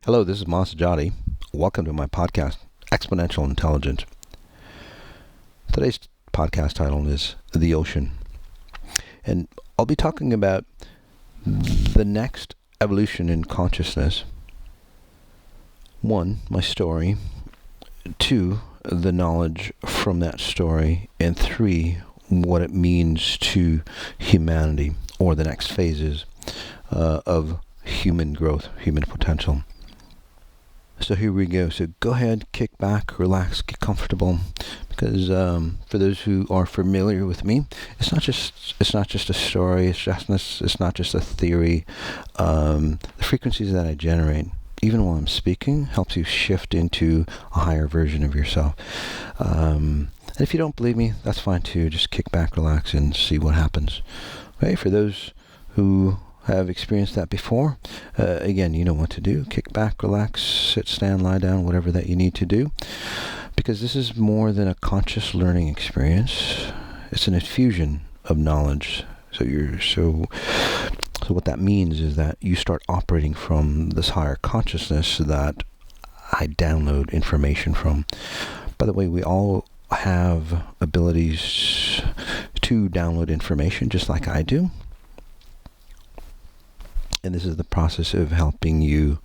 Hello, this is Masati. Welcome to my podcast, Exponential Intelligence. Today's podcast title is The Ocean. And I'll be talking about the next evolution in consciousness. 1, my story. 2, the knowledge from that story. And 3, what it means to humanity, or the next phases of human growth, human potential. So here we go. So go ahead, kick back, relax, get comfortable, because for those who are familiar with me, it's not just a story. It's not just a theory. The frequencies that I generate, even while I'm speaking, helps you shift into a higher version of yourself. And if you don't believe me, that's fine too. Just kick back, relax, and see what happens. Okay, for those who have experienced that before, again, you know what to do. Kick back, relax, sit, stand, lie down, whatever that you need to do, because this is more than a conscious learning experience. It's an infusion of knowledge. So what that means is that you start operating from this higher consciousness that I download information from. By the way, we all have abilities to download information just like I do. And this is the process of helping you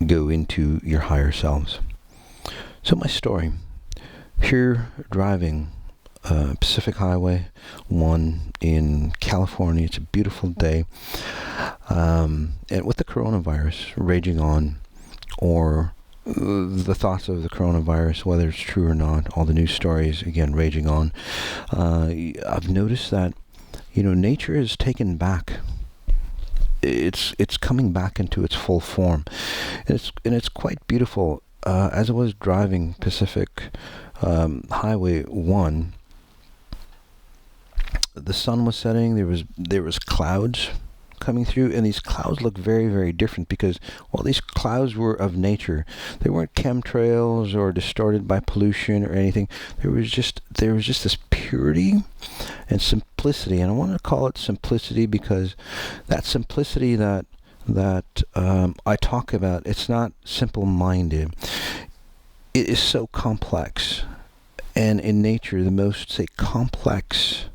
go into your higher selves. So my story. Here driving Pacific Highway 1 in California. It's a beautiful day. And with the coronavirus raging on, or the thoughts of the coronavirus, whether it's true or not, all the news stories, again, raging on, I've noticed that, nature is taken back. It's coming back into its full form, and it's quite beautiful. As I was driving Pacific Highway 1, the sun was setting. There was clouds coming through, and these clouds look very, very different because, well, these clouds were of nature. They weren't chemtrails or distorted by pollution or anything. There was just this purity and simplicity, and I want to call it simplicity because that simplicity that I talk about, it's not simple-minded. It is so complex, and in nature, the most, say, complex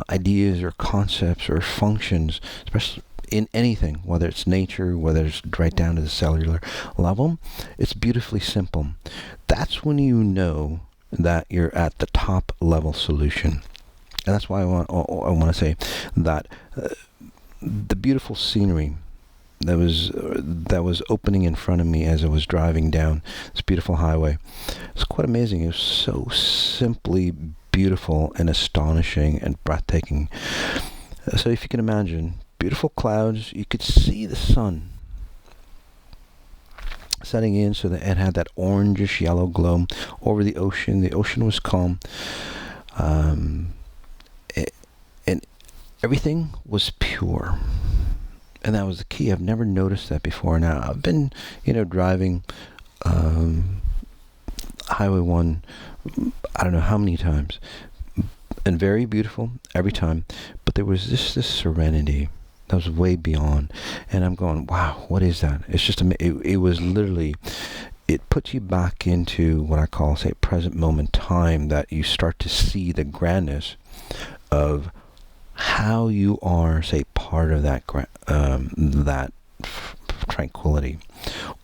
ideas or concepts or functions, especially in anything, whether it's nature, whether it's right down to the cellular level, it's beautifully simple. That's when you know that you're at the top level solution. And that's why I want to say that the beautiful scenery that was opening in front of me as I was driving down this beautiful highway, it's quite amazing. It was so simply beautiful and astonishing and breathtaking. So if you can imagine, beautiful clouds, you could see the sun setting in, so that it had that orangish yellow glow over the ocean. The ocean was calm, and everything was pure. And that was the key. I've never noticed that before. Now, I've been, driving Highway 1, I don't know how many times, and very beautiful every time. But there was this serenity that was way beyond. And I'm going, wow, what is that? It's just, it was literally, it puts you back into what I call, say, present moment time, that you start to see the grandness of how you are, say, part of that tranquility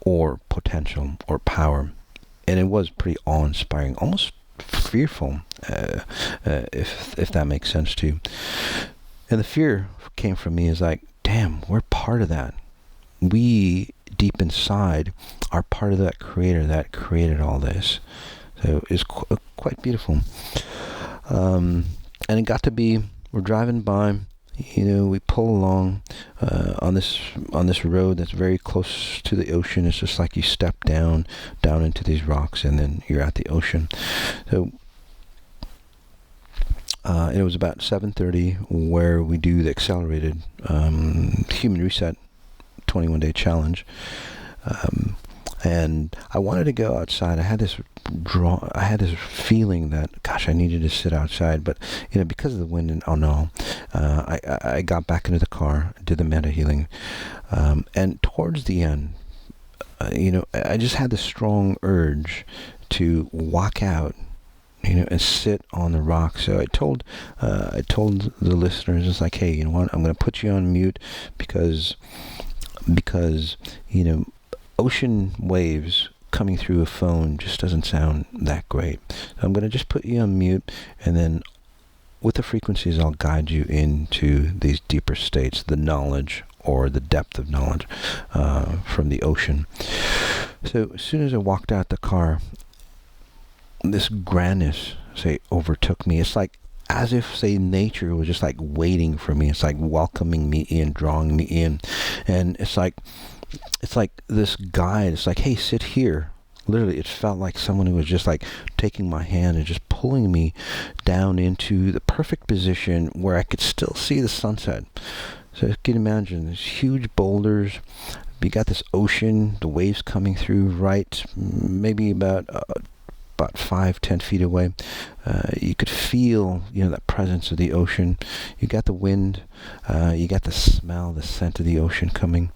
or potential or power. And it was pretty awe-inspiring, almost fearful, if that makes sense to you. And the fear came from me is like, damn, we're part of that. We, deep inside, are part of that creator that created all this. So it's quite beautiful. And it got to be, we're driving by, we pull along on this road that's very close to the ocean. It's just like you step down into these rocks, and then you're at the ocean. So it was about 7:30 where we do the accelerated human reset 21-day challenge. And I wanted to go outside. I had this feeling that, gosh, I needed to sit outside, but because of the wind and I got back into the car, did the Medihealing, and towards the end, I just had this strong urge to walk out, and sit on the rock. So I told the listeners, it's like, hey, you know what? I'm going to put you on mute because ocean waves coming through a phone just doesn't sound that great. So I'm going to just put you on mute, and then with the frequencies, I'll guide you into these deeper states, the knowledge or the depth of knowledge from the ocean. So as soon as I walked out the car, this grandness, overtook me. It's like as if, nature was just like waiting for me. It's like welcoming me in, drawing me in. And it's like this guide. It's like, hey, sit here. Literally, it felt like someone who was just like taking my hand and just pulling me down into the perfect position where I could still see the sunset. So you can imagine these huge boulders. You got this ocean, the waves coming through right, maybe about 5-10 feet away. You could feel, that presence of the ocean. You got the wind. You got the smell, the scent of the ocean coming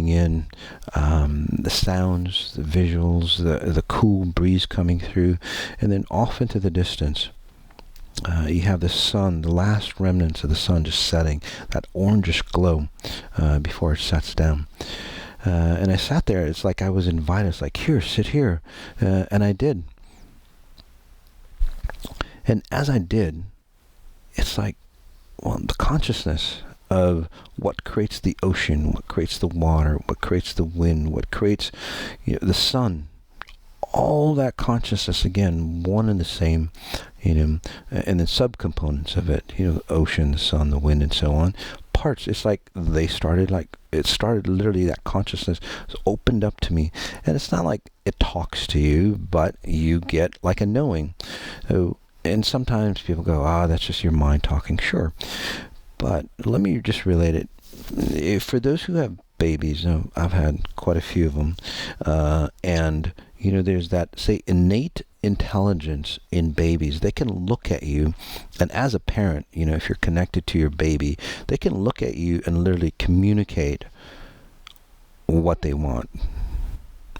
in. The sounds, the visuals, the cool breeze coming through, and then off into the distance. You have the sun, the last remnants of the sun just setting, that orangish glow before it sets down. And I sat there. It's like I was invited. It's like, here, sit here. And I did. And as I did, it's like, the consciousness of what creates the ocean, what creates the water, what creates the wind, what creates the sun. All that consciousness, again, one and the same, and then subcomponents of it, the ocean, the sun, the wind, and so on. Parts, it's like it started literally, that consciousness was opened up to me. And it's not like it talks to you, but you get like a knowing. So, and sometimes people go, that's just your mind talking. Sure. But let me just relate it. For those who have babies, I've had quite a few of them, and there's that, innate intelligence in babies. They can look at you, and as a parent, if you're connected to your baby, they can look at you and literally communicate what they want.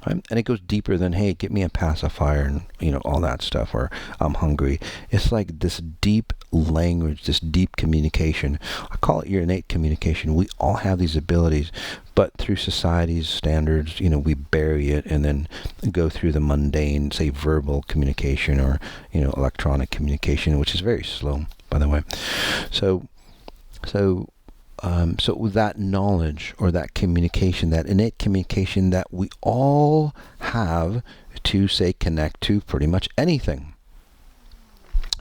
Right? And it goes deeper than, hey, get me a pacifier and, all that stuff, or I'm hungry. It's like this deep language, this deep communication. I call it your innate communication. We all have these abilities, but through society's standards, we bury it and then go through the mundane, say, verbal communication or, electronic communication, which is very slow, by the way. So with that knowledge or that communication, that innate communication that we all have to, say, connect to pretty much anything.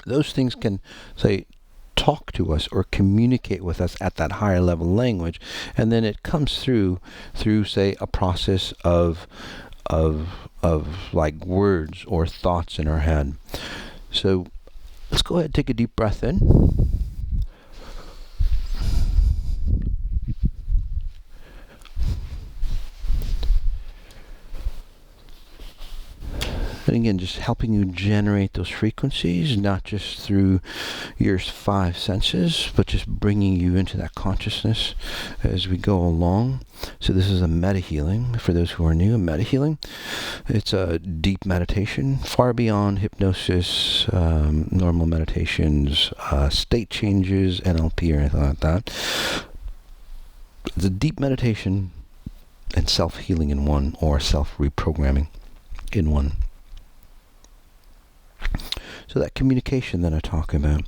Those things can, say, talk to us or communicate with us at that higher level language, and then it comes through, say, a process of like words or thoughts in our head. So let's go ahead and take a deep breath in. And again, just helping you generate those frequencies, not just through your 5 senses, but just bringing you into that consciousness as we go along. So this is a Medihealing. For those who are new, a Medihealing, it's a deep meditation, far beyond hypnosis, normal meditations, state changes, NLP, or anything like that. It's a deep meditation and self-healing in one, or self-reprogramming in one. So that communication that I talk about,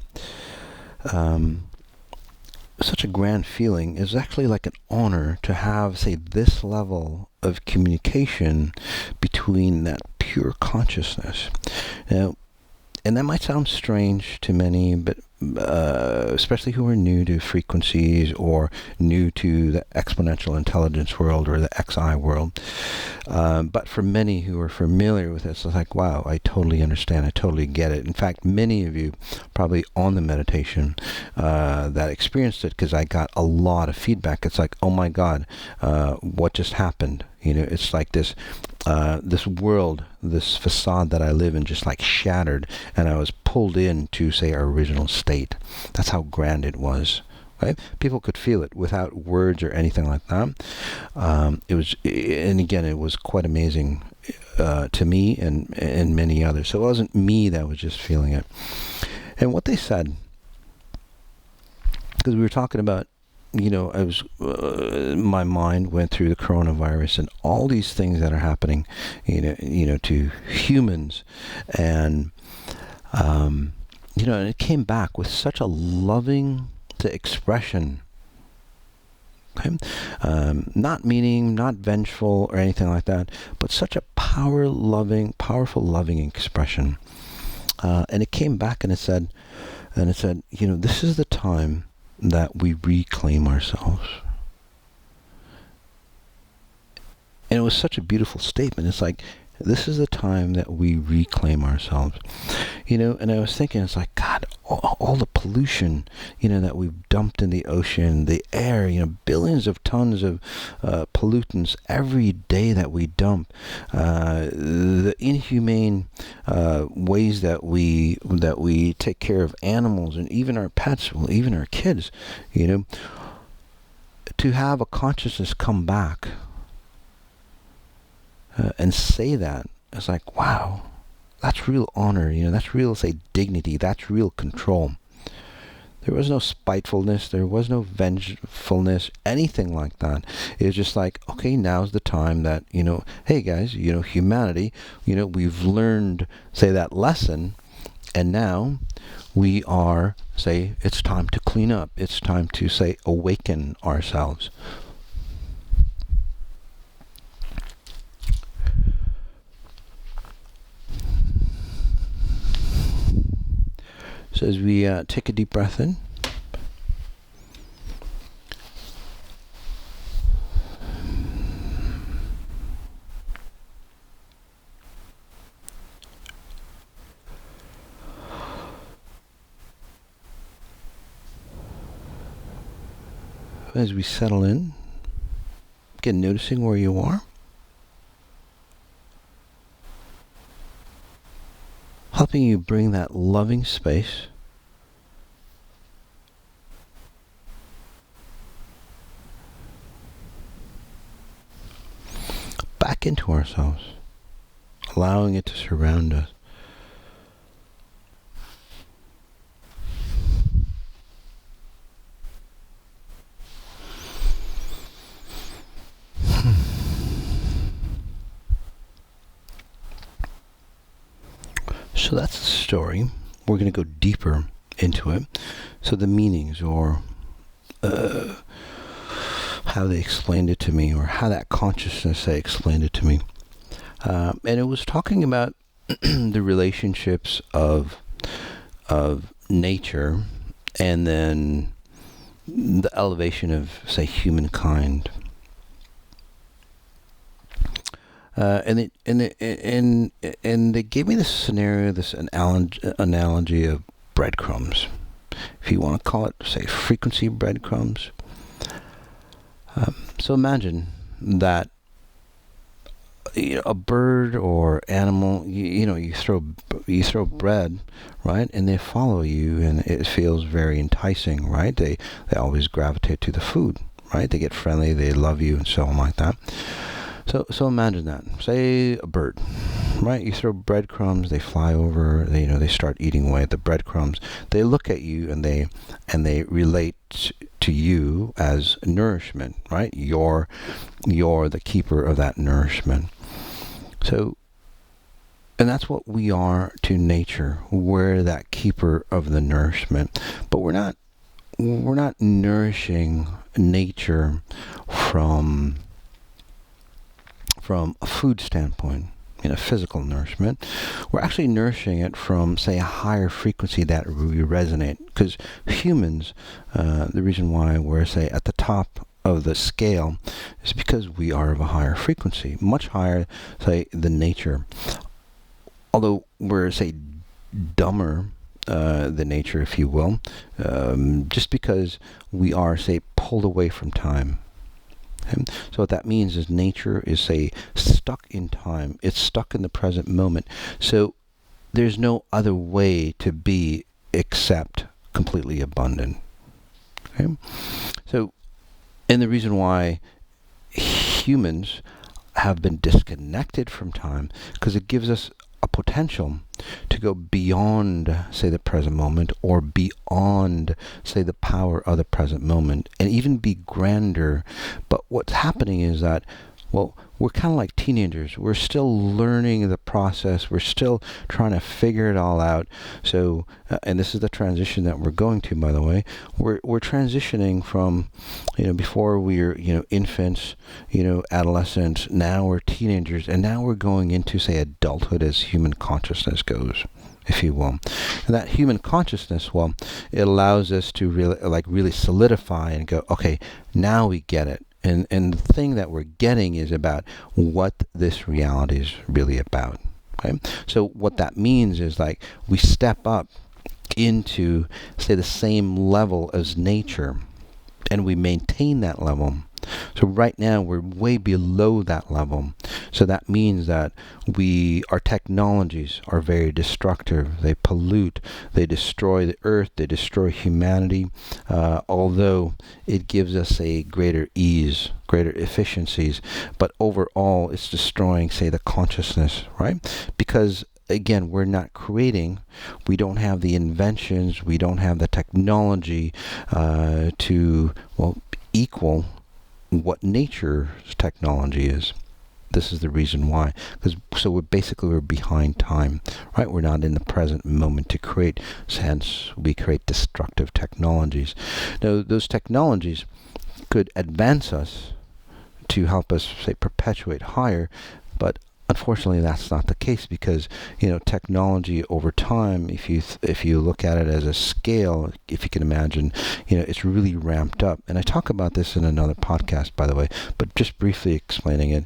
such a grand feeling, is actually like an honor to have, say, this level of communication between that pure consciousness. Now, and that might sound strange to many, but especially who are new to frequencies or new to the exponential intelligence world or the XI world. But for many who are familiar with this, it's like, wow, I totally understand. I totally get it. In fact, many of you probably on the meditation that experienced it, because I got a lot of feedback. It's like, oh my God, what just happened? It's like this world, this facade that I live in just like shattered, and I was pulled into, say, our original state. That's how grand it was. Right? People could feel it without words or anything like that. It was, and again, it was quite amazing to me and many others. So it wasn't me that was just feeling it. And what they said, because we were talking about, I was, my mind went through the coronavirus and all these things that are happening, to humans, and and it came back with such a loving expression. Okay? Not meaning, not vengeful or anything like that, but such a powerful, loving expression. And it came back and it said, this is the time that we reclaim ourselves. And it was such a beautiful statement. It's like, this is the time that we reclaim ourselves. And I was thinking, it's like, God, all the pollution, that we've dumped in the ocean, the air, billions of tons of pollutants every day that we dump, the inhumane ways that we take care of animals and even our pets, well, even our kids, to have a consciousness come back and say that, it's like, wow, that's real honor, that's real, say, dignity, that's real control. There was no spitefulness, there was no vengefulness, anything like that. It was just like, okay, now's the time that, hey guys, humanity, we've learned, say, that lesson, and now we are, say, it's time to clean up, it's time to, say, awaken ourselves. So as we take a deep breath in, as we settle in, again, noticing where you are, helping you bring that loving space back into ourselves, allowing it to surround us. So that's the story. We're going to go deeper into it. So the meanings, or how they explained it to me, or how that consciousness, they explained it to me. And it was talking about the relationships of nature, and then the elevation of, say, humankind. And they gave me this scenario, this analogy of breadcrumbs, if you want to call it, say, frequency breadcrumbs. So imagine that a bird or animal, you throw bread, right, and they follow you, and it feels very enticing, right? They always gravitate to the food, right? They get friendly, they love you, and so on like that. So imagine that. Say a bird, right? You throw breadcrumbs, they fly over, they start eating away at the breadcrumbs. They look at you and they relate to you as nourishment, right? You're the keeper of that nourishment. So, and that's what we are to nature. We're that keeper of the nourishment. But we're not nourishing nature from a food standpoint, a physical nourishment. We're actually nourishing it from, say, a higher frequency that we resonate. Because humans, the reason why we're, say, at the top of the scale is because we are of a higher frequency, much higher, say, than nature. Although we're, say, dumber than nature, if you will, just because we are, say, pulled away from time. Okay? So what that means is nature is, say, stuck in time. It's stuck in the present moment. So there's no other way to be except completely abundant. Okay? So, and the reason why humans have been disconnected from time, because it gives us a potential to go beyond, say, the present moment, or beyond, say, the power of the present moment, and even be grander. But what's happening is that, well, we're kind of like teenagers. We're still learning the process. We're still trying to figure it all out. So, and this is the transition that we're going to, by the way. We're transitioning from, before we were, infants, adolescents. Now we're teenagers, and now we're going into, say, adulthood as human consciousness goes, if you will. And that human consciousness, well, it allows us to really solidify and go, okay, now we get it. And the thing that we're getting is about what this reality is really about. Okay? So what that means is, like, we step up into, say, the same level as nature, and we maintain that level. So right now we're way below that level. So that means that our technologies are very destructive. They pollute, they destroy the earth, they destroy humanity, although it gives us a greater ease, greater efficiencies, but overall it's destroying, say, the consciousness, right? Because again, we're not creating, we don't have the inventions, we don't have the technology to, well, equal what nature's technology is. This is the reason why. So we're behind time, right? We're not in the present moment to create. Hence, we create destructive technologies. Now, those technologies could advance us to help us, say, perpetuate higher, but unfortunately, that's not the case, because technology over time, if you look at it as a scale, if you can imagine, it's really ramped up. And I talk about this in another podcast, by the way, but just briefly explaining it.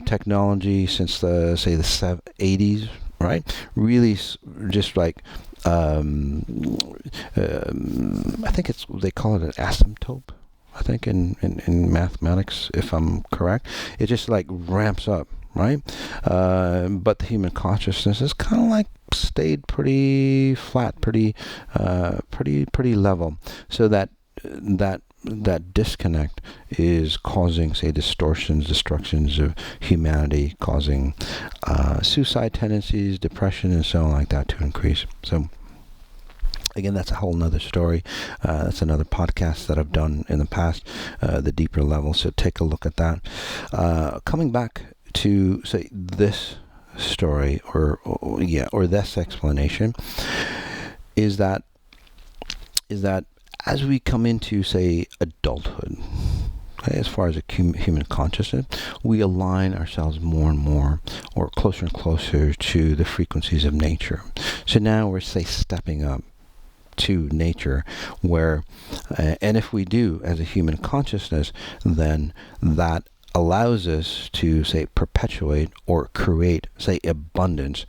Technology since the 80s, right? Really just like I think they call it an asymptote. I think in mathematics, if I'm correct, it just like ramps up. Right? But the human consciousness is kind of like stayed pretty flat, pretty level. So that disconnect is causing, say, distortions, destructions of humanity, causing suicide tendencies, depression, and so on like that to increase. So again, that's a whole nother story. That's another podcast that I've done in the past, the deeper level. So take a look at that. Coming back to, say, this story or this explanation is that as we come into, say, adulthood, okay, as far as a human consciousness, we align ourselves more and more, or closer and closer to the frequencies of nature. So now we're, say, stepping up to nature, where and if we do as a human consciousness, then that allows us to, say, perpetuate or create, say, abundance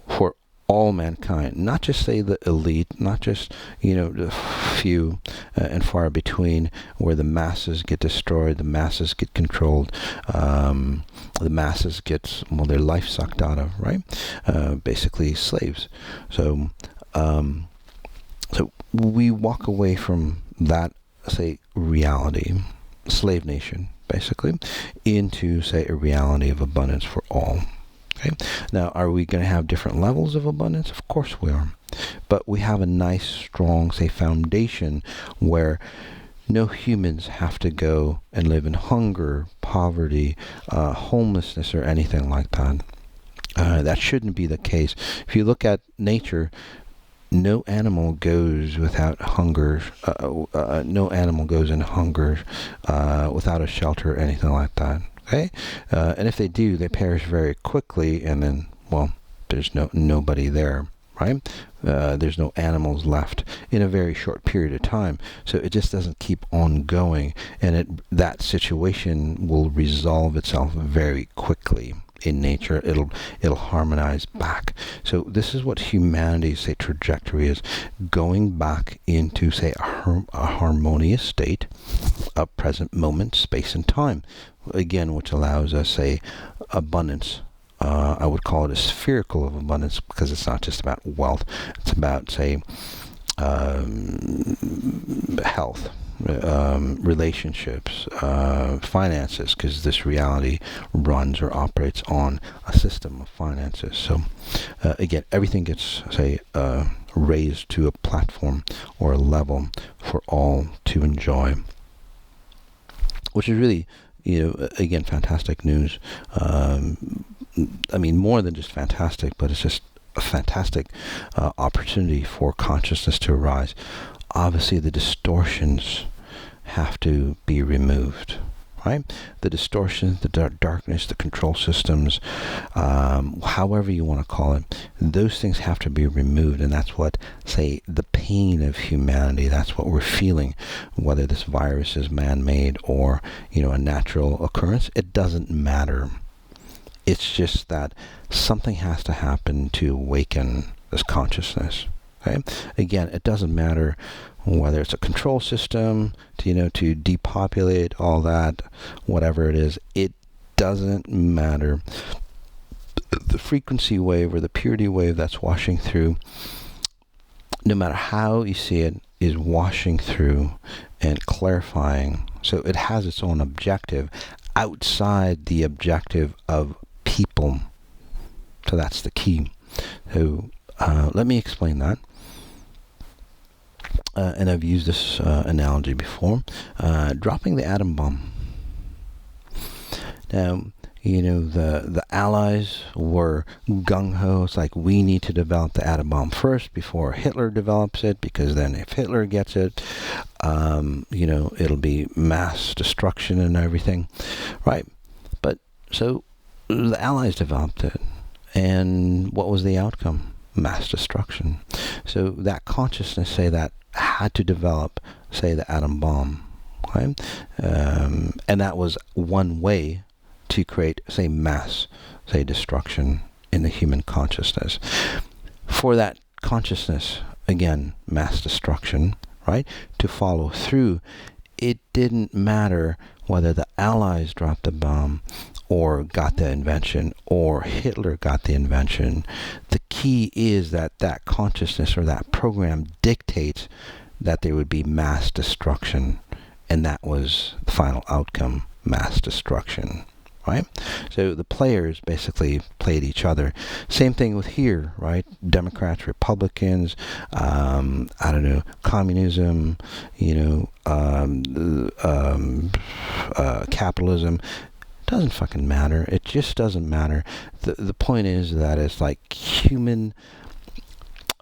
for all mankind, not just, say, the elite, not just, the few and far between, where the masses get destroyed, the masses get controlled, the masses get, well, their life sucked out of, right? Basically slaves. So we walk away from that, say, reality, slave nation, basically, into, say, a reality of abundance for all. Okay. Now, are we going to have different levels of abundance? Of course we are. But we have a nice, strong, say, foundation where no humans have to go and live in hunger, poverty, homelessness, or anything like that. That shouldn't be the case. If you look at nature, no animal goes without hunger. No animal goes in hunger without a shelter or anything like that. Okay, and if they do, they perish very quickly, and then, well, there's nobody there, right? There's no animals left in a very short period of time. So it just doesn't keep on going, and that situation will resolve itself very quickly in nature. It'll harmonize back. So this is what humanity's, say, trajectory is, going back into, say, a harmonious state of present moment, space, and time. Again, which allows us, say, abundance. I would call it a spherical of abundance, because it's not just about wealth. It's about, say, health, relationships, finances, because this reality runs or operates on a system of finances. So again, everything gets, say, raised to a platform or a level for all to enjoy, which is really, again, fantastic news. I mean, more than just fantastic, but it's just a fantastic opportunity for consciousness to arise. Obviously, the distortions have to be removed, right? The distortions, the darkness, the control systems, however you want to call it, those things have to be removed. And that's what, say, the pain of humanity, that's what we're feeling, whether this virus is man-made or, a natural occurrence. It doesn't matter. It's just that something has to happen to awaken this consciousness. Okay? Again, it doesn't matter whether it's a control system to depopulate all that, whatever it is. It doesn't matter. The frequency wave or the purity wave that's washing through, no matter how you see it, is washing through and clarifying. So it has its own objective outside the objective of people. So that's the key. So let me explain that. And I've used this analogy before. Dropping the atom bomb. Now, the Allies were gung-ho. It's like, we need to develop the atom bomb first before Hitler develops it, because then if Hitler gets it, it'll be mass destruction and everything, right? But so the Allies developed it, and what was the outcome? Mass destruction. So that consciousness, say, that had to develop, say, the atom bomb, right? And that was one way to create, say, mass, say, destruction in the human consciousness. For that consciousness, again, mass destruction, right, to follow through, it didn't matter whether the Allies dropped the bomb or got the invention or Hitler got the invention. The key is that that consciousness or that program dictates that there would be mass destruction, and that was the final outcome, mass destruction. Right? So the players basically played each other. Same thing with here, right? Democrats, Republicans, communism, capitalism. Doesn't fucking matter. It just doesn't matter. The point is that it's like human,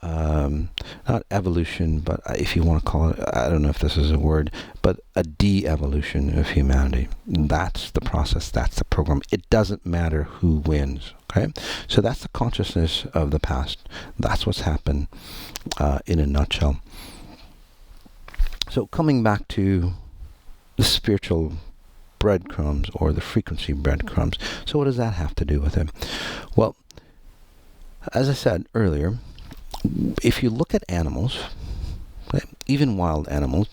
not evolution, but if you want to call it, I don't know if this is a word, but a de-evolution of humanity. That's the process. That's the program. It doesn't matter who wins. Okay? So that's the consciousness of the past. That's what's happened in a nutshell. So coming back to the spiritual breadcrumbs or the frequency breadcrumbs. So what does that have to do with it? Well, as I said earlier, if you look at animals, even wild animals,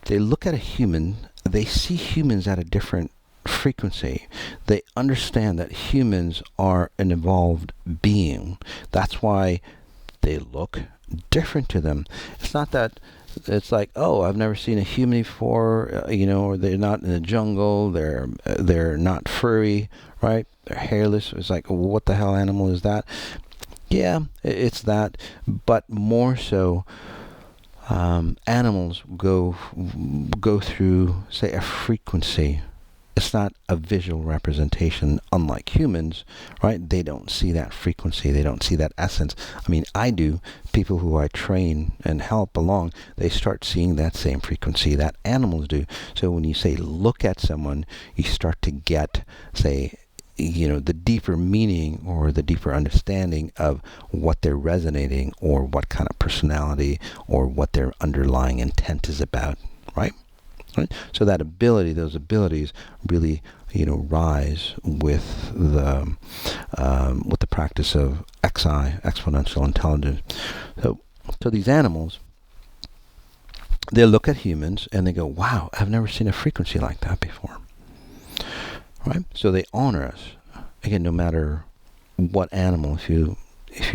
they look at a human, they see humans at a different frequency. They understand that humans are an evolved being. That's why they look different to them. It's not that it's like, oh, I've never seen a human before, or they're not in the jungle, they're not furry, right? They're hairless. It's like, what the hell animal is that? Yeah, it's that, but more so, animals go through, say, a frequency. It's not a visual representation, unlike humans, right? They don't see that frequency. They don't see that essence. I mean, I do. People who I train and help along, they start seeing that same frequency that animals do. So when you say look at someone, you start to get, say, the deeper meaning or the deeper understanding of what they're resonating or what kind of personality or what their underlying intent is about, right? Right? So that ability, those abilities really, rise with the practice of exponential intelligence. So these animals, they look at humans and they go, wow, I've never seen a frequency like that before. Right? So they honor us. Again, no matter what animal, if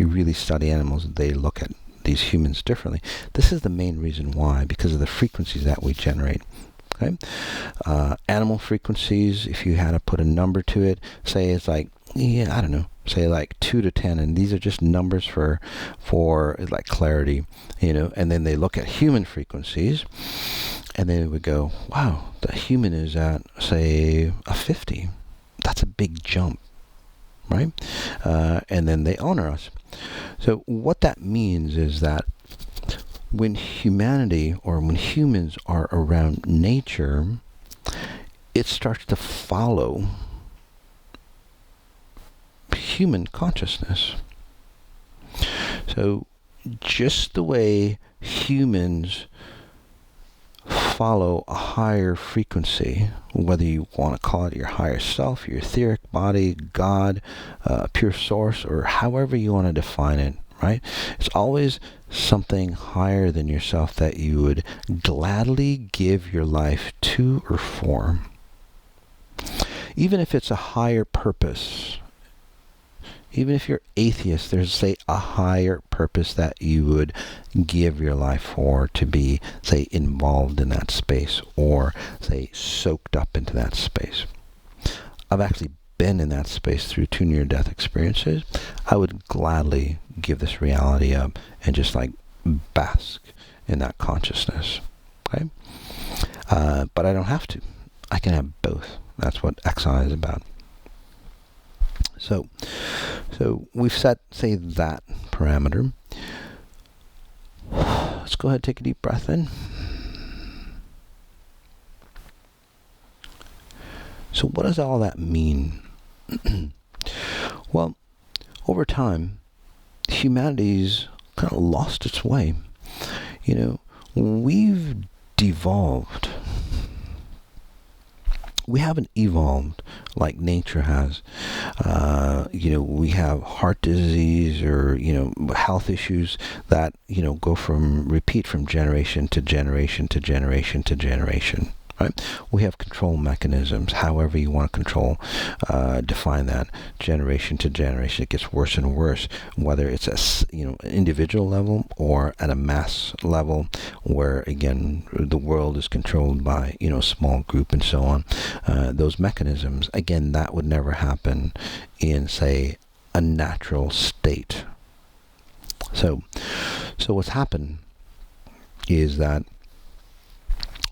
you really study animals, they look at these humans differently. This is the main reason why, because of the frequencies that we generate. Okay? Animal frequencies, if you had to put a number to it, say it's like, I don't know, say like 2 to 10, and these are just numbers for like clarity, and then they look at human frequencies, and they would go, wow, the human is at, say, a 50. That's a big jump, right? And then they honor us. So what that means is that when humanity, or when humans are around nature, it starts to follow human consciousness. So just the way humans follow a higher frequency, whether you want to call it your higher self, your etheric body, God, pure source, or however you want to define it, right? It's always something higher than yourself that you would gladly give your life to or for. Even if it's a higher purpose, even if you're atheist, there's, say, a higher purpose that you would give your life for, to be, say, involved in that space, or, say, soaked up into that space. I've actually been in that space through 2 near-death experiences. I would gladly give this reality up and just like bask in that consciousness. Okay? But I don't have to. I can have both. That's what Exxon is about. So we've set, say, that parameter. Let's go ahead and take a deep breath in. So what does all that mean? Well, over time, humanity's kind of lost its way. We've devolved. We haven't evolved like nature has. We have heart disease, or, health issues that, repeat from generation to generation to generation to generation. Right? We have control mechanisms, however you want to define that, generation to generation. It gets worse and worse, whether it's at an individual level or at a mass level, where, again, the world is controlled by, a small group and so on. Those mechanisms, again, that would never happen in, say, a natural state. So what's happened is that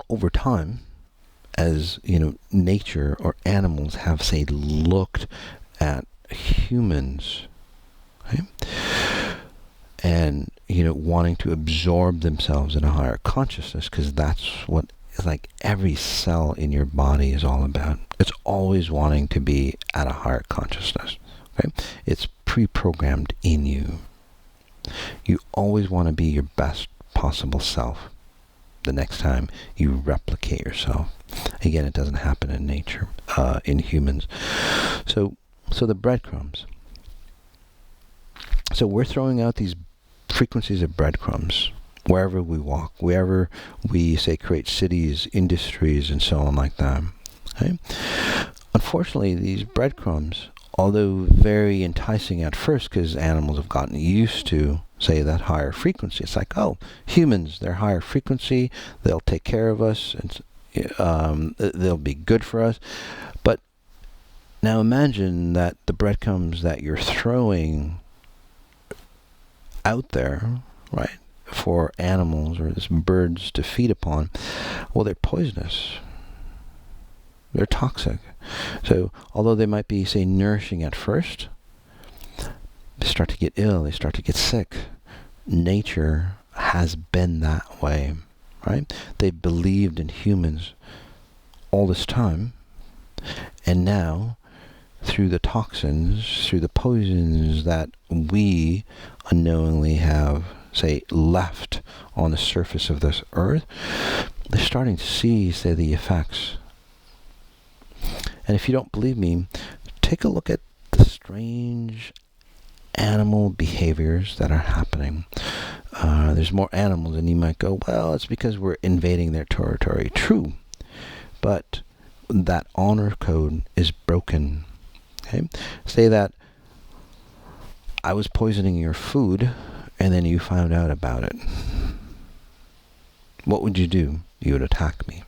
over time, as nature or animals have, say, looked at humans, okay, and wanting to absorb themselves in a higher consciousness, because that's what, like, every cell in your body is all about. It's always wanting to be at a higher consciousness. Okay, it's pre-programmed in you. You always want to be your best possible self the next time you replicate yourself. Again, it doesn't happen in nature, in humans. So the breadcrumbs. So we're throwing out these frequencies of breadcrumbs wherever we walk, wherever we, say, create cities, industries, and so on like that. Okay? Unfortunately, these breadcrumbs, although very enticing at first, because animals have gotten used to, say, that higher frequency. It's like, oh, humans, they're higher frequency, they'll take care of us, and they'll be good for us. But now imagine that the breadcrumbs that you're throwing out there, right, for animals or this birds to feed upon, well, they're poisonous. They're toxic. So although they might be, say, nourishing at first, they start to get ill, they start to get sick. Nature has been that way, right? They believed in humans all this time, and now, through the toxins, through the poisons that we unknowingly have, say, left on the surface of this earth, they're starting to see, say, the effects. And if you don't believe me, take a look at the strange animal behaviors that are happening. There's more animals, and you might go, well, it's because we're invading their territory. True, but that honor code is broken. Okay? Say that I was poisoning your food, and then you found out about it. What would you do? You would attack me.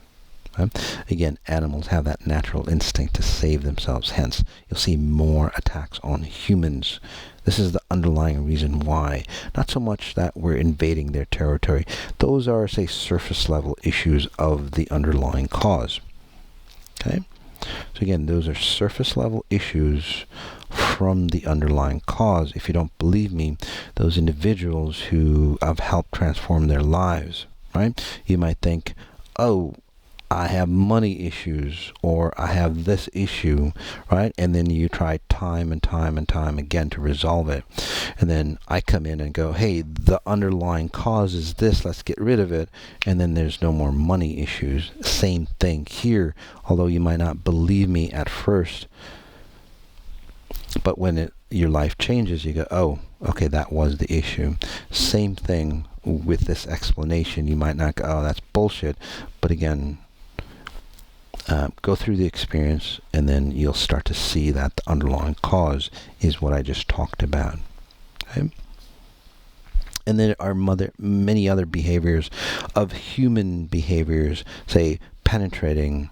Again, animals have that natural instinct to save themselves. Hence, you'll see more attacks on humans. This is the underlying reason why. Not so much that we're invading their territory. Those are, say, surface level issues of the underlying cause. Okay? So again, those are surface level issues from the underlying cause. If you don't believe me, those individuals who have helped transform their lives, right? You might think, oh, I have money issues, or I have this issue, right? And then you try time and time and time again to resolve it. And then I come in and go, hey, the underlying cause is this, let's get rid of it. And then there's no more money issues. Same thing here, although you might not believe me at first. But when your life changes, you go, oh, okay, that was the issue. Same thing with this explanation. You might not go, oh, that's bullshit. But again, go through the experience, and then you'll start to see that the underlying cause is what I just talked about. Okay? And there are many other behaviors of human behaviors, say, penetrating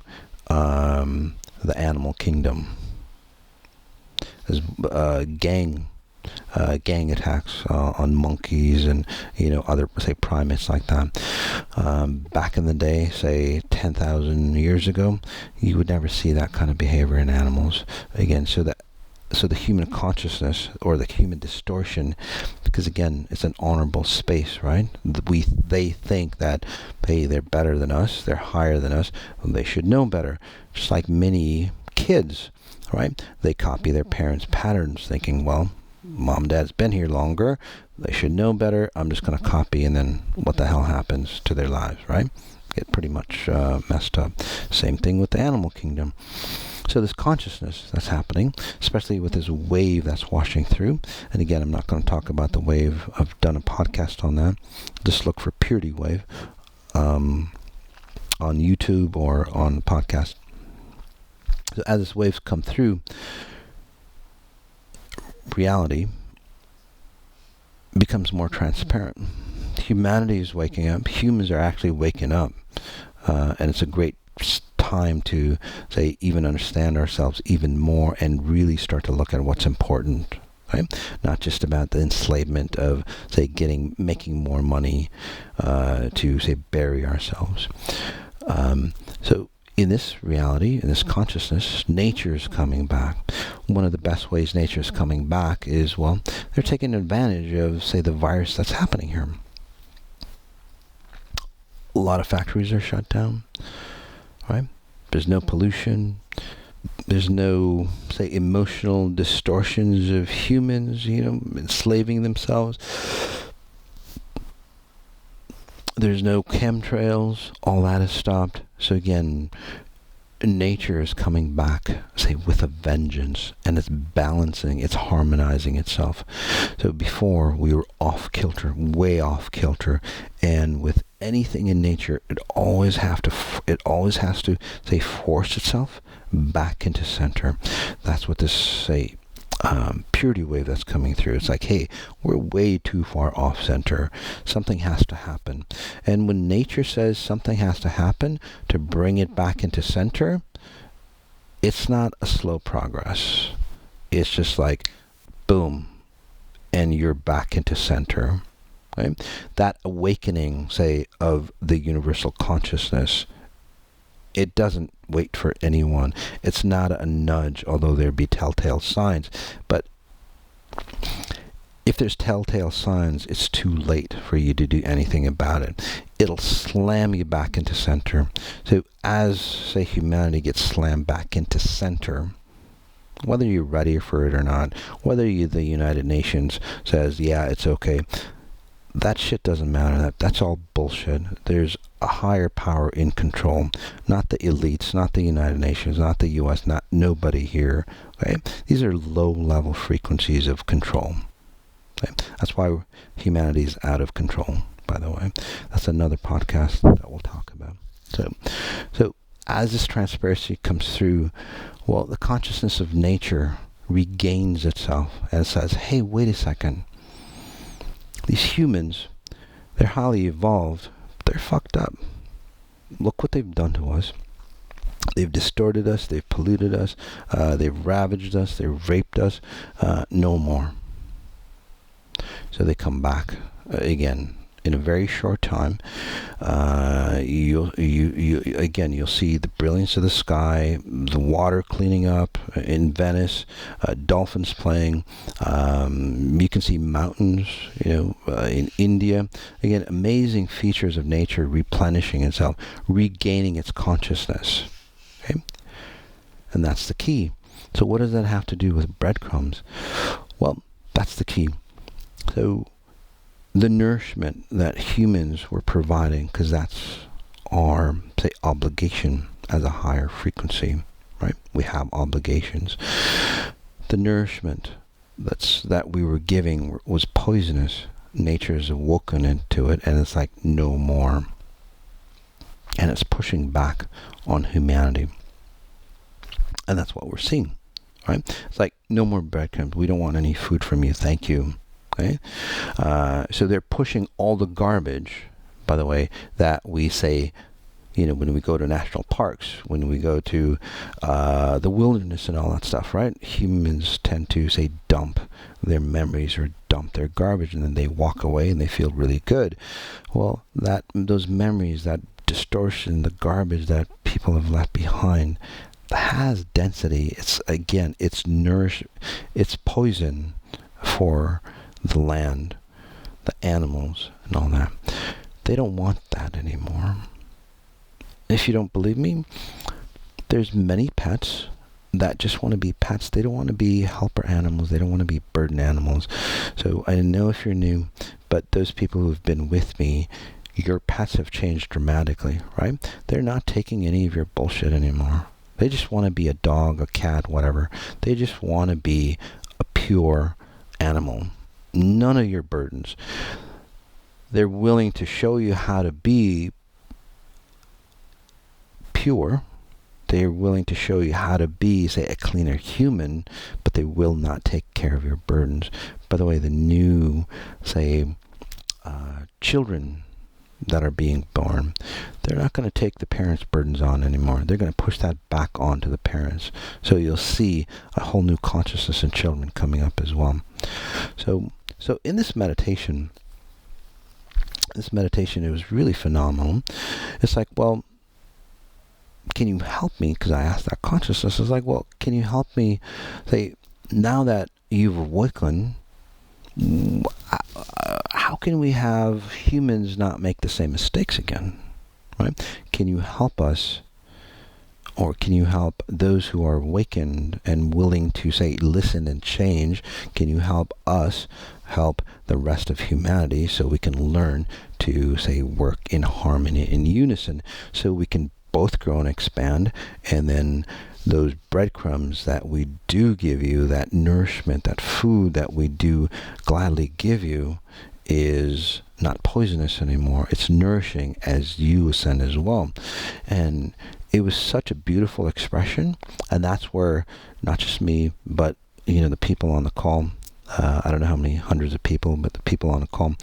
the animal kingdom. There's gang attacks on monkeys and other, say, primates like that. Back in the day, say 10,000 years ago, you would never see that kind of behavior in animals. Again, so the human consciousness, or the human distortion, because again, it's an honorable space, right? They think that, hey, they're better than us, they're higher than us, well, they should know better. Just like many kids, right? They copy their parents' patterns, thinking, well, mom and dad's been here longer, they should know better, I'm just going to copy, and then what the hell happens to their lives, right? Get pretty much messed up. Same thing with the animal kingdom. So this consciousness that's happening, especially with this wave that's washing through, and again, I'm not going to talk about the wave, I've done a podcast on that, just look for Purity Wave on YouTube or on podcast. So as this waves come through, reality becomes more transparent. Humanity is waking up. Humans are actually waking up. And it's a great time to, say, even understand ourselves even more and really start to look at what's important. Right? Not just about the enslavement of, say, making more money to, say, bury ourselves. So in this reality, in this consciousness, nature is coming back. One of the best ways nature is coming back is, well, they're taking advantage of, say, the virus that's happening here. A lot of factories are shut down, right? There's no pollution. There's no, say, emotional distortions of humans, enslaving themselves. There's no chemtrails. All that is stopped. So again, nature is coming back, say, with a vengeance, and it's balancing, it's harmonizing itself. So before, we were off kilter, way off kilter, and with anything in nature, it always has to, say, force itself back into center. That's what this, say, purity wave that's coming through. It's like, hey, we're way too far off center. Something has to happen. And when nature says something has to happen to bring it back into center, it's not a slow progress. It's just like, boom, and you're back into center. Right? That awakening, say, of the universal consciousness, it doesn't wait for anyone. It's not a nudge, although there be telltale signs. But if there's telltale signs, it's too late for you to do anything about it. It'll slam you back into center. So as, say, humanity gets slammed back into center, whether you're ready for it or not, whether the United Nations says, yeah, it's okay, that shit doesn't matter. That's all bullshit. There's a higher power in control, not the elites, not the United Nations, not the U.S., not nobody here. Okay, these are low-level frequencies of control. Okay? That's why humanity is out of control. By the way, that's another podcast that we'll talk about. So as this transparency comes through, well, the consciousness of nature regains itself and says, hey, wait a second. These humans, they're highly evolved, but they're fucked up. Look what they've done to us. They've distorted us, they've polluted us, they've ravaged us, they've raped us. No more. So they come back again in a very short time. You'll see the brilliance of the sky, the water cleaning up in Venice, dolphins playing. You can see mountains, in India. Again, amazing features of nature replenishing itself, regaining its consciousness. Okay, and that's the key. So what does that have to do with breadcrumbs? Well, that's the key. So the nourishment that humans were providing, because that's our, say, obligation as a higher frequency, right? We have obligations. The nourishment that we were giving was poisonous. Nature has awoken into it, and it's like no more. And it's pushing back on humanity. And that's what we're seeing, right? It's like, no more breadcrumbs. We don't want any food from you. Thank you. Okay? So they're pushing all the garbage, by the way, that we say, when we go to national parks, when we go to the wilderness and all that stuff, right? Humans tend to, say, dump their memories or dump their garbage, and then they walk away and they feel really good. Well, those memories, that distortion, the garbage that people have left behind, has density. It's poison for the land, the animals, and all that. They don't want that anymore. If you don't believe me, there's many pets that just want to be pets. They don't want to be helper animals. They don't want to be burden animals. So I know if you're new, but those people who've been with me, your pets have changed dramatically, right? They're not taking any of your bullshit anymore. They just want to be a dog, a cat, whatever. They just want to be a pure animal. None of your burdens. They're willing to show you how to be pure. They're willing to show you how to be, say, a cleaner human, but they will not take care of your burdens. By the way, the new, say, children that are being born, they're not going to take the parents' burdens on anymore. They're going to push that back onto the parents. So you'll see a whole new consciousness in children coming up as well. So in this meditation, it was really phenomenal. It's like, well, can you help me? Because I asked that consciousness. It's like, well, can you help me? Say, now that you've awoken, how can we have humans not make the same mistakes again? Right? Can you help us, or can you help those who are awakened and willing to, say, listen and change? Can you help us help the rest of humanity so we can learn to, say, work in harmony, in unison, so we can both grow and expand, and then those breadcrumbs that we do give you, that nourishment, that food that we do gladly give you, is not poisonous anymore. It's nourishing as you ascend as well. And it was such a beautiful expression, and that's where not just me, but the people on the call, I don't know how many hundreds of people, but the people on the call,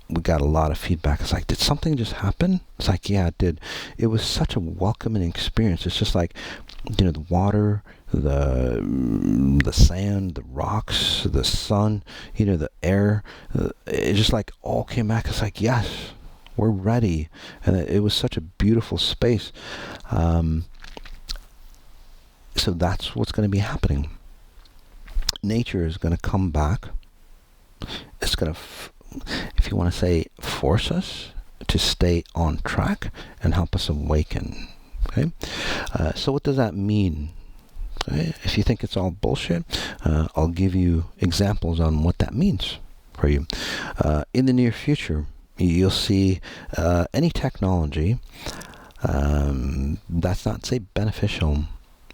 we got a lot of feedback. It's like, did something just happen? It's like, yeah, it did. It was such a welcoming experience. It's just like, the water, the sand, the rocks, the sun, the air, it just like all came back. It's like, yes, we're ready. And it was such a beautiful space. So that's what's going to be happening. Nature is going to come back. It's going to, if you want to say, force us to stay on track and help us awaken. Okay? So what does that mean? Okay? If you think it's all bullshit, I'll give you examples on what that means. for you. In the near future, you'll see any technology that's not, say, beneficial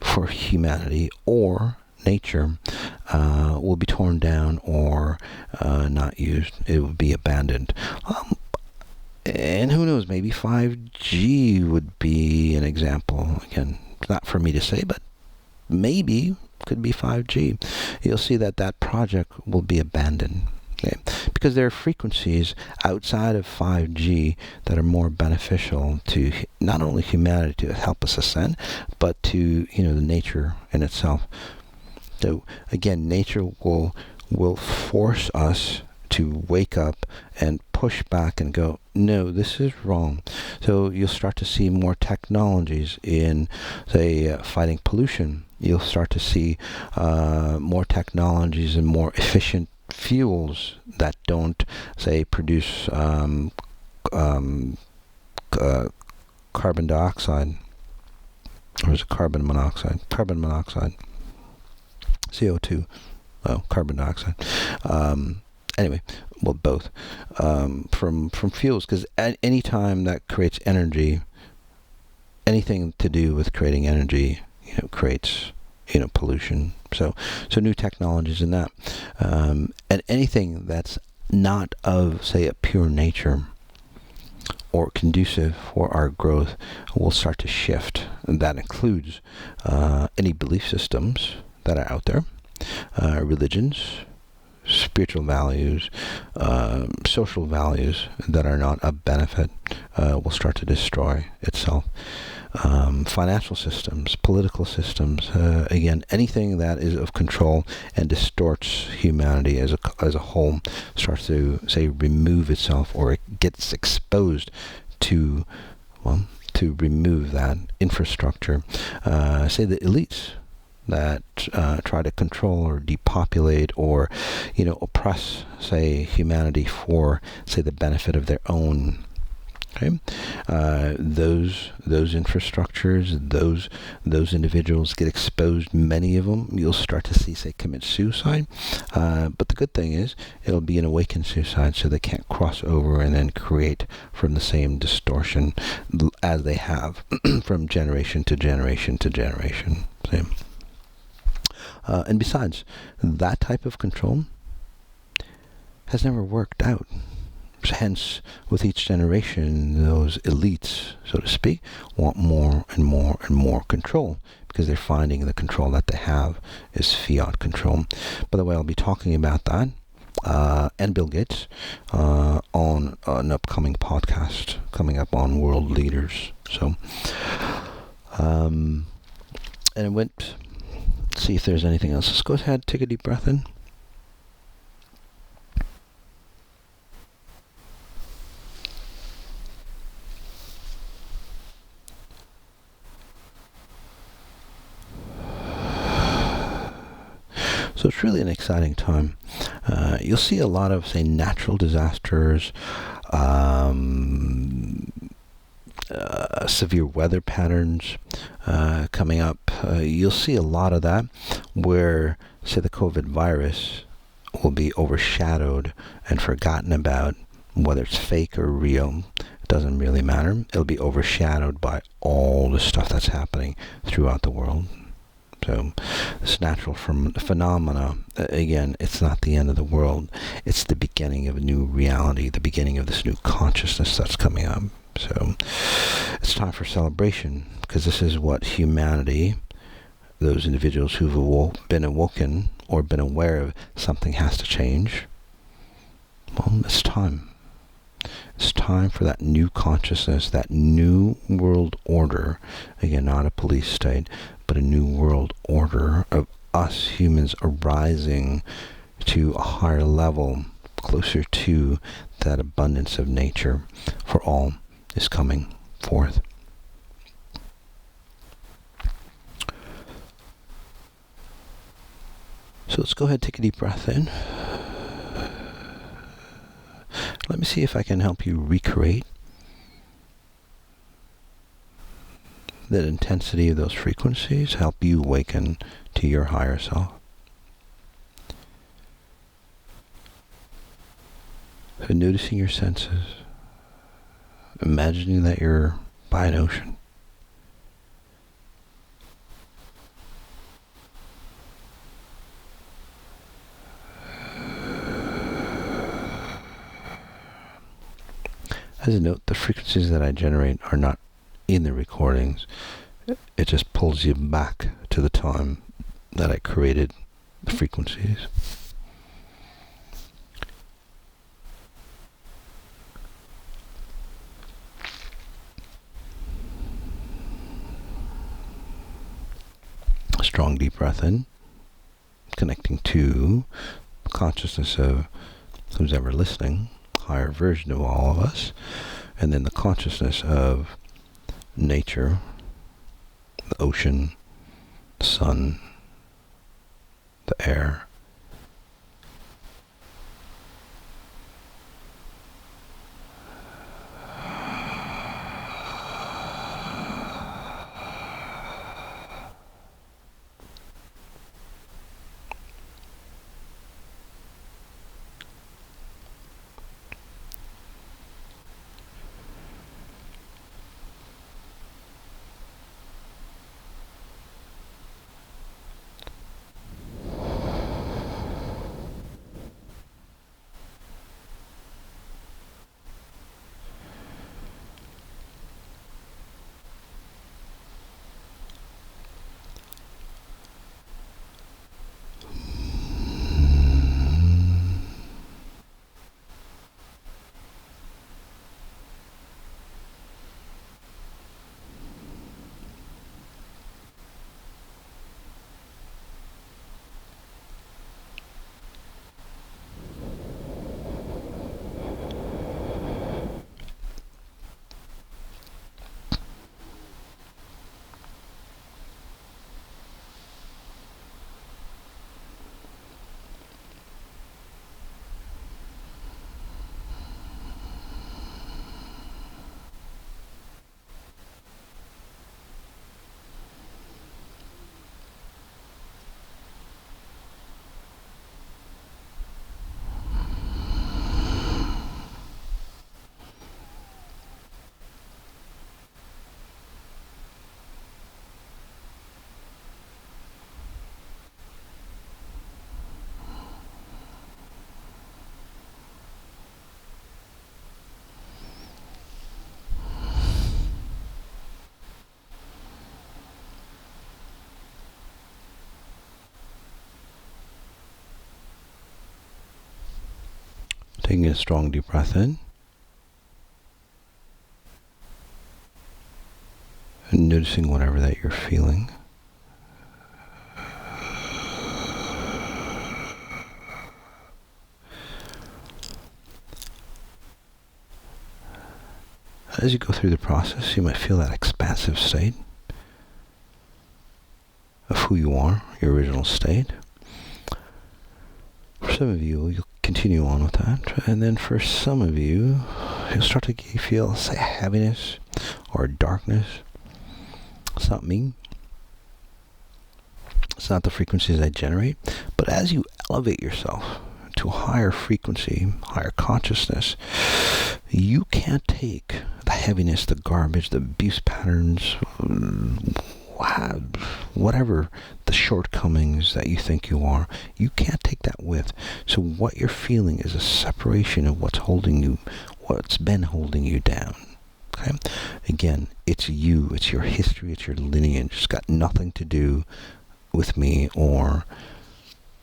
for humanity or nature will be torn down or not used. It will be abandoned. And who knows, maybe 5G would be an example. Again, not for me to say, but maybe could be 5G. You'll see that that project will be abandoned. Okay? Because there are frequencies outside of 5G that are more beneficial to not only humanity to help us ascend, but to the nature in itself. So again, nature will force us to wake up and push back and go, no, this is wrong. So you'll start to see more technologies in, say, fighting pollution. You'll start to see more technologies and more efficient fuels that don't, say, produce carbon dioxide. Or is it carbon monoxide? Carbon monoxide. CO2. Oh, carbon dioxide. Anyway, well, both from fuels, because any time that creates energy, anything to do with creating energy, creates pollution. So new technologies in that, and anything that's not of, say, a pure nature or conducive for our growth will start to shift, and that includes any belief systems that are out there, religions, spiritual values, social values that are not a benefit will start to destroy itself. Financial systems, political systems, again, anything that is of control and distorts humanity as a whole starts to, say, remove itself, or it gets exposed to remove that infrastructure. Say the elites that try to control or depopulate or oppress, say, humanity for, say, the benefit of their own. Okay, those infrastructures, those individuals get exposed. Many of them you'll start to see, say, commit suicide. But the good thing is it'll be an awakened suicide, so they can't cross over and then create from the same distortion as they have from generation to generation to generation. Same. And besides, that type of control has never worked out. Hence, with each generation, those elites, so to speak, want more and more and more control, because they're finding the control that they have is fiat control. By the way, I'll be talking about that and Bill Gates on an upcoming podcast coming up on world leaders. So, and I went... see if there's anything else. Let's go ahead, take a deep breath in. So it's really an exciting time. You'll see a lot of, say, natural disasters, severe weather patterns coming up. You'll see a lot of that where, say, the COVID virus will be overshadowed and forgotten about, whether it's fake or real. It doesn't really matter. It'll be overshadowed by all the stuff that's happening throughout the world. So this natural phenomena, again, it's not the end of the world. It's the beginning of a new reality, the beginning of this new consciousness that's coming up. So it's time for celebration, because this is what humanity, those individuals who've been awoken or been aware of something has to change. Well, it's time. It's time for that new consciousness, that new world order. Again, not a police state, but a new world order of us humans arising to a higher level, closer to that abundance of nature for all is coming forth. So let's go ahead, take a deep breath in. Let me see if I can help you recreate that intensity of those frequencies, help you awaken to your higher self. So noticing your senses, imagining that you're by an ocean. As a note, the frequencies that I generate are not in the recordings. It just pulls you back to the time that I created the frequencies. A strong deep breath in, connecting to the consciousness of who's ever listening, higher version of all of us, and then the consciousness of nature, the ocean, the sun, the air. Taking a strong deep breath in, and noticing whatever that you're feeling. As you go through the process, you might feel that expansive state of who you are, your original state. For some of you, you'll continue on with that. And then for some of you, you'll start to feel, say, heaviness or darkness. It's not me. It's not the frequencies I generate. But as you elevate yourself to a higher frequency, higher consciousness, you can't take the heaviness, the garbage, the abuse patterns, whatever the shortcomings that you think you are, you can't take that with. So what you're feeling is a separation of what's holding you, what's been holding you down. Okay? Again, it's you, it's your history, it's your lineage. It's got nothing to do with me or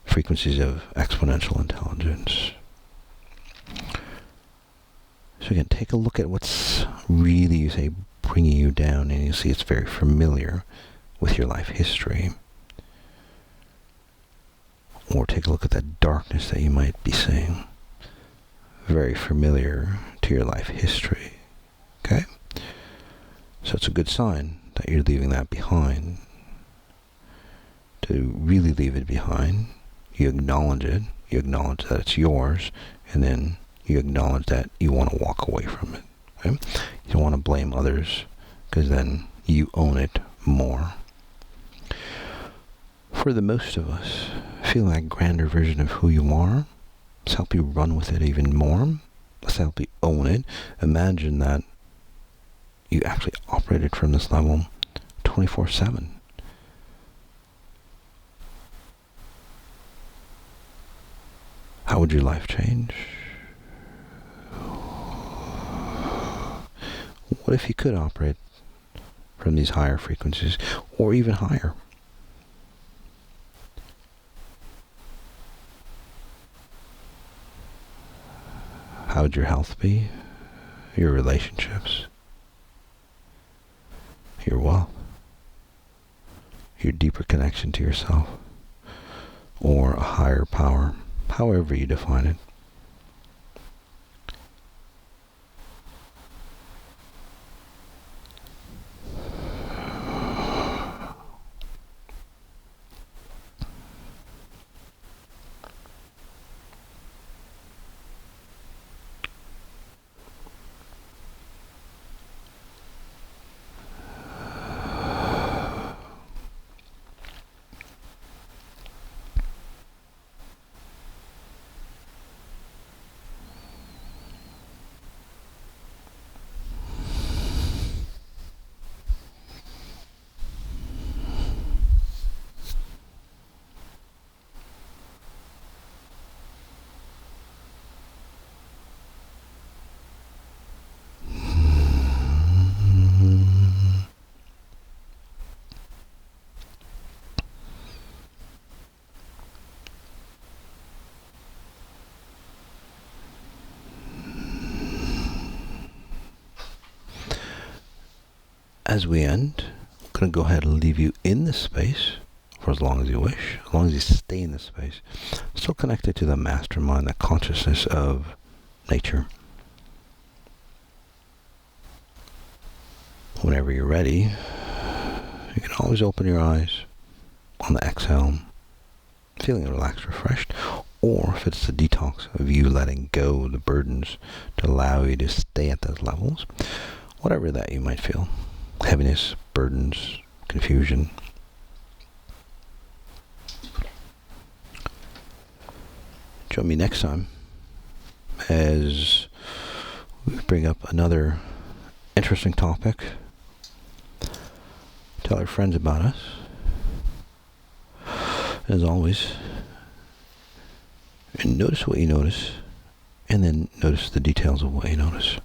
frequencies of exponential intelligence. So again, take a look at what's really, you say, bringing you down, and you see it's very familiar with your life history. Or take a look at that darkness that you might be seeing. Very familiar to your life history. Okay? So it's a good sign that you're leaving that behind. To really leave it behind, you acknowledge it, you acknowledge that it's yours, and then you acknowledge that you want to walk away from it. Okay? You don't want to blame others, because then you own it more. For the most of us, feeling that grander version of who you are, let's help you run with it even more. to help you own it, imagine that you actually operated from this level 24/7. How would your life change? What if you could operate from these higher frequencies, or even higher? How would your health be? Your relationships? Your wealth? Your deeper connection to yourself? Or a higher power? However you define it. As we end, I'm going to go ahead and leave you in this space for as long as you wish, as long as you stay in this space, still connected to the mastermind, the consciousness of nature. Whenever you're ready, you can always open your eyes on the exhale, feeling relaxed, refreshed, or if it's the detox of you letting go the burdens to allow you to stay at those levels, whatever that you might feel. Heaviness, burdens, confusion. Join me next time as we bring up another interesting topic. Tell our friends about us. As always, notice what you notice, and then notice the details of what you notice.